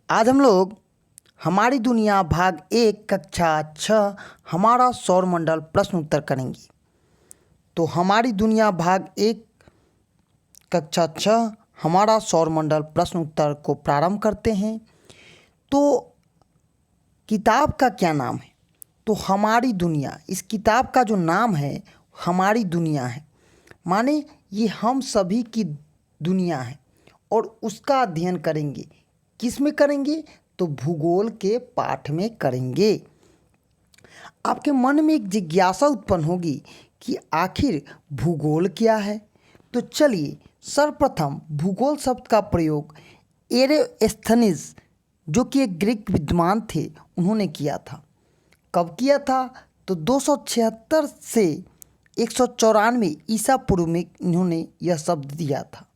आज हम लोग हमारी दुनिया भाग 1 कक्षा 6 हमारा सौरमंडल प्रश्न उत्तर करेंगे। तो हमारी दुनिया भाग 1 कक्षा 6 हमारा सौरमंडल प्रश्न उत्तर को प्रारंभ करते हैं। तो किताब का क्या नाम है? तो हमारी दुनिया, इस किताब का जो नाम है हमारी दुनिया है। माने ये हम सभी की दुनिया है और उसका अध्ययन करेंगे। किस में करेंगे? तो भूगोल के पाठ में करेंगे। आपके मन में एक जिज्ञासा उत्पन्न होगी कि आखिर भूगोल क्या है। तो चलिए सर्वप्रथम भूगोल शब्द का प्रयोग एरेस्थनीज, जो कि एक ग्रीक विद्वान थे, उन्होंने किया था। कब किया था? तो 276 से 194 ईसा पूर्व में इन्होंने यह शब्द दिया था।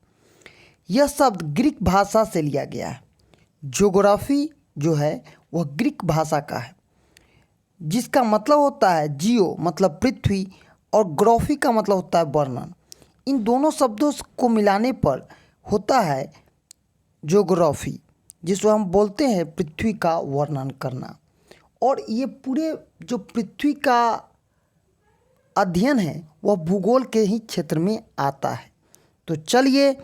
यह शब्द ग्रीक भाषा से लिया गया है। ज्योग्राफी जो है वह ग्रीक भाषा का है, जिसका मतलब होता है जियो मतलब पृथ्वी और ग्राफी का मतलब होता है वर्णन। इन दोनों शब्दों को मिलाने पर होता है ज्योग्राफी, जिसको हम बोलते हैं पृथ्वी का वर्णन करना। और ये पूरे जो पृथ्वी का अध्ययन है वह भूगोल के ही क्षेत्र में आता है। तो चलिए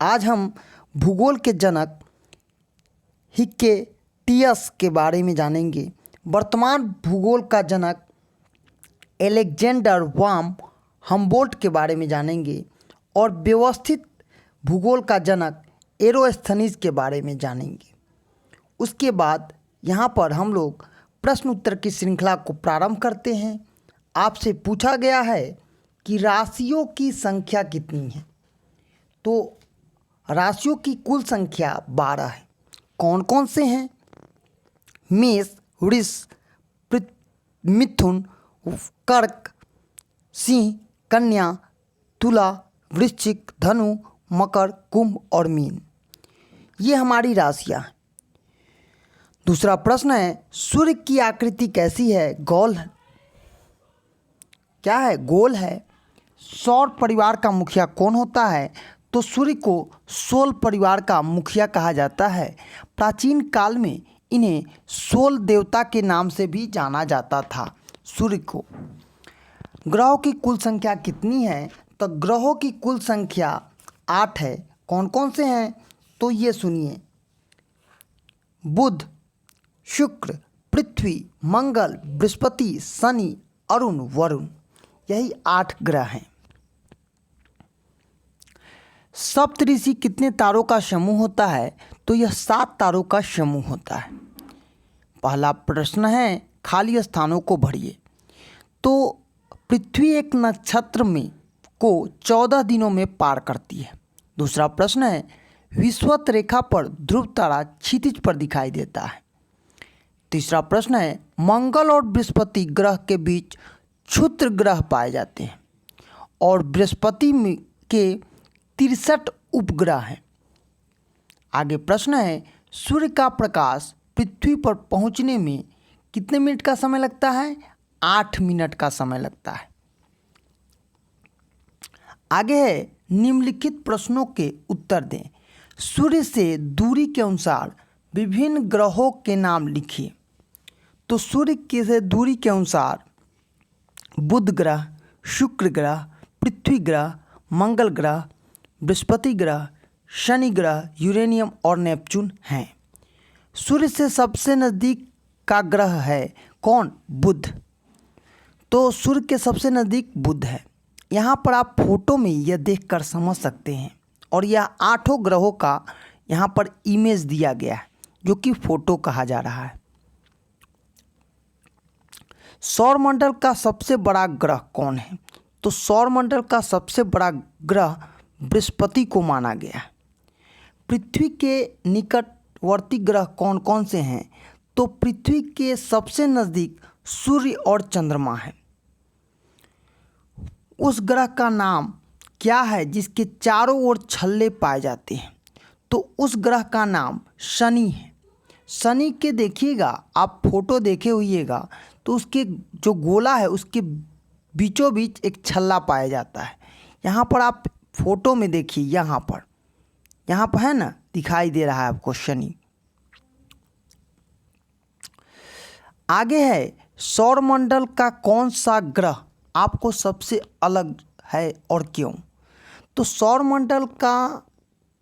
आज हम भूगोल के जनक हिक्केटियस के बारे में जानेंगे। वर्तमान भूगोल का जनक एलेक्जेंडर वाम हम्बोल्ट के बारे में जानेंगे और व्यवस्थित भूगोल का जनक एरोस्थनीज के बारे में जानेंगे। उसके बाद यहाँ पर हम लोग प्रश्न उत्तर की श्रृंखला को प्रारंभ करते हैं। आपसे पूछा गया है कि राशियों की संख्या कितनी है। तो राशियों की कुल संख्या 12 है। कौन कौन से हैं? मेष, वृष, मिथुन, कर्क, सिंह, कन्या, तुला, वृश्चिक, धनु, मकर, कुंभ और मीन। ये हमारी राशियां हैं। दूसरा प्रश्न है, सूर्य की आकृति कैसी है? गोल है। क्या है? गोल है। सौर परिवार का मुखिया कौन होता है? तो सूर्य को सोल परिवार का मुखिया कहा जाता है। प्राचीन काल में इन्हें सोल देवता के नाम से भी जाना जाता था सूर्य को। ग्रहों की कुल संख्या कितनी है? तो ग्रहों की कुल संख्या 8 है। कौन कौन से हैं? तो ये सुनिए, बुध, शुक्र, पृथ्वी, मंगल, बृहस्पति, शनि, अरुण, वरुण, यही 8 ग्रह हैं। सप्तऋषि कितने तारों का समूह होता है? तो यह 7 तारों का समूह होता है। पहला प्रश्न है, खाली स्थानों को भरिए। तो पृथ्वी एक नक्षत्र में को 14 दिनों में पार करती है। दूसरा प्रश्न है, विषुवत रेखा पर ध्रुव तारा क्षितिज पर दिखाई देता है। तीसरा प्रश्न है, मंगल और बृहस्पति ग्रह के बीच क्षुद्र ग्रह पाए जाते हैं और बृहस्पति के 63 उपग्रह हैं। आगे प्रश्न है, सूर्य का प्रकाश पृथ्वी पर पहुंचने में कितने मिनट का समय लगता है? 8 मिनट का समय लगता है। आगे है, निम्नलिखित प्रश्नों के उत्तर दें। सूर्य से दूरी के अनुसार विभिन्न ग्रहों के नाम लिखिए। तो सूर्य के से दूरी के अनुसार बुध ग्रह, शुक्र ग्रह, पृथ्वी ग्रह, मंगल ग्रह, बृहस्पति ग्रह, शनि ग्रह, यूरेनियम और नेपच्यून हैं। सूर्य से सबसे नज़दीक का ग्रह है कौन? बुध। तो सूर्य के सबसे नज़दीक बुध है। यहाँ पर आप फोटो में यह देखकर समझ सकते हैं। और यह 8 ग्रहों का यहाँ पर इमेज दिया गया है, जो कि फोटो कहा जा रहा है। सौरमंडल का सबसे बड़ा ग्रह कौन है? तो सौरमंडल का सबसे बड़ा ग्रह बृहस्पति को माना गया है। पृथ्वी के निकटवर्ती ग्रह कौन कौन से हैं? तो पृथ्वी के सबसे नज़दीक सूर्य और चंद्रमा है। उस ग्रह का नाम क्या है जिसके चारों ओर छल्ले पाए जाते हैं? तो उस ग्रह का नाम शनि है। शनि के देखिएगा, आप फोटो देखे होइएगा, तो उसके जो गोला है उसके बीचों बीच एक छल्ला पाया जाता है। यहाँ पर आप फोटो में देखिए, यहाँ पर है ना, दिखाई दे रहा है आपको शनि। आगे है, सौरमंडल का कौन सा ग्रह आपको सबसे अलग है और क्यों? तो सौरमंडल का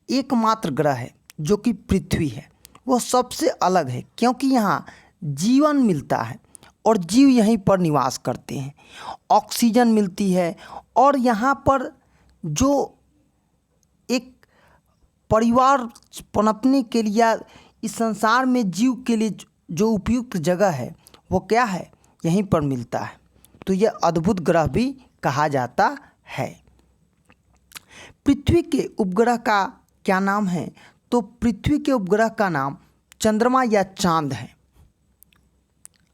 एकमात्र ग्रह है जो कि पृथ्वी है, वो सबसे अलग है क्योंकि यहाँ जीवन मिलता है और जीव यहीं पर निवास करते हैं, ऑक्सीजन मिलती है और यहाँ पर जो एक परिवार पनपने के लिए या इस संसार में जीव के लिए जो उपयुक्त जगह है वो क्या है, यहीं पर मिलता है। तो यह अद्भुत ग्रह भी कहा जाता है। पृथ्वी के उपग्रह का क्या नाम है? तो पृथ्वी के उपग्रह का नाम चंद्रमा या चांद है।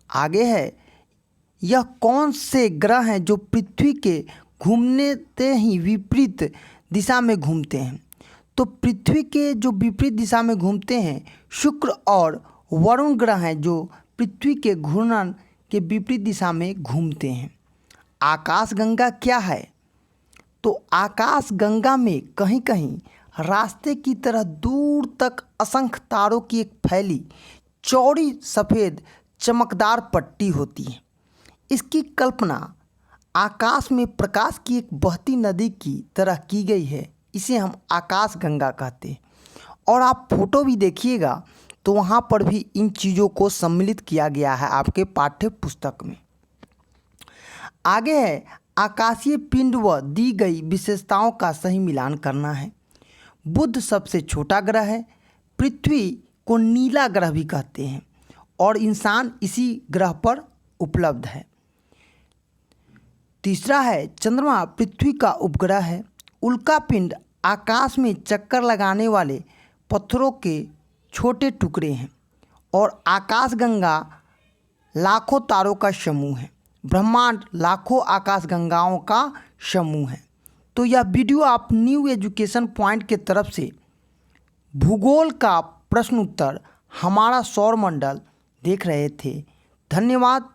आगे है, यह कौन से ग्रह हैं जो पृथ्वी के घूमने से ही विपरीत दिशा में घूमते हैं? तो पृथ्वी के जो विपरीत दिशा में घूमते हैं शुक्र और वरुण ग्रह हैं जो पृथ्वी के घूर्णन के विपरीत दिशा में घूमते हैं। आकाशगंगा क्या है? तो आकाशगंगा में कहीं कहीं रास्ते की तरह दूर तक असंख्य तारों की एक फैली चौड़ी सफ़ेद चमकदार पट्टी होती है। इसकी कल्पना आकाश में प्रकाश की एक बहती नदी की तरह की गई है, इसे हम आकाशगंगा कहते हैं। और आप फोटो भी देखिएगा तो वहाँ पर भी इन चीज़ों को सम्मिलित किया गया है आपके पाठ्य पुस्तक में। आगे है, आकाशीय पिंड व दी गई विशेषताओं का सही मिलान करना है। बुध सबसे छोटा ग्रह है, पृथ्वी को नीला ग्रह भी कहते हैं और इंसान इसी ग्रह पर उपलब्ध है। तीसरा है, चंद्रमा पृथ्वी का उपग्रह है। उल्कापिंड आकाश में चक्कर लगाने वाले पत्थरों के छोटे टुकड़े हैं और आकाशगंगा लाखों तारों का समूह है। ब्रह्मांड लाखों आकाशगंगाओं का समूह है। तो यह वीडियो आप न्यू एजुकेशन पॉइंट के तरफ से भूगोल का प्रश्न उत्तर हमारा सौरमंडल देख रहे थे। धन्यवाद।